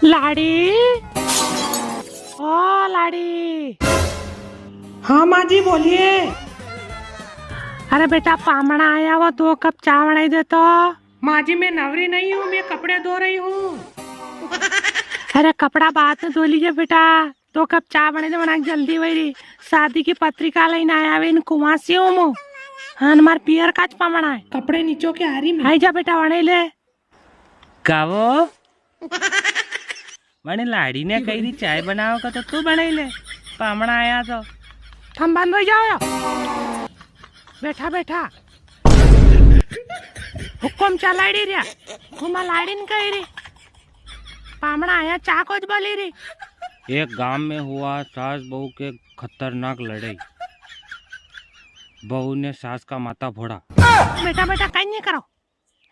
लाड़ी, ओ लाड़ी। हाँ माँ जी बोलिए। अरे बेटा पामड़ा आया वो 2 कप चाय बनाई दे तो। माँ जी मैं नवरी नहीं हूँ, मैं कपड़े धो रही हूँ। अरे कपड़ा बाद में धो लीजिए बेटा, 2 कप चाय बने दे बना के जल्दी वही शादी की पत्रिका लेने आया वे इन कुमासी हूँ मु। हाँ हमार पियर काच पामड़ा है। कपड़े नीचो के आ रही मैं। आई जा बेटा बने ले। कावो मैंने लाड़ी ने कही थी चाय बनाओ का तो तू बनाई ले। पामड़ा आया तो थम बंद हो जाओ या। बैठा बैठा हुक्म चलाड़ी रिया हुमा लाड़ीन कही री पामड़ा आया चा कुछ बोली री। एक गांव में हुआ सास बहू के खतरनाक लड़ाई। बहू ने सास का माथा फोड़ा। बेटा बेटा कहीं नहीं करो।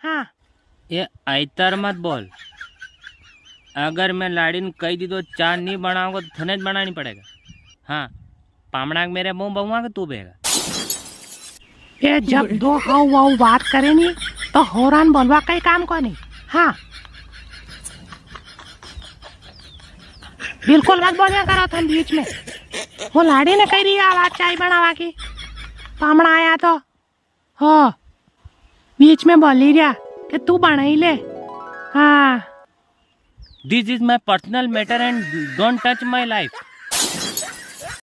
हाँ ये ऐतर मत बोल। अगर मैं लाड़ी ने कही दी तो चाय नहीं बनाऊंगा तो थने बनानी पड़ेगा। हाँ पामड़ा मेरे मुंह बहुआ के तू बेगा। ये जब 2 हाउ वाउ बात करे नी तो होरान बोलवा कई काम को नहीं। हाँ बिल्कुल मत बोलिया करो तुम बीच में। वो लाड़ी ने कही रही आवाज चाय बनावा की पामड़ा आया तो हो बीच में बोली रिया कि तू बनाई ले। हाँ this is my personal matter and don't touch my life.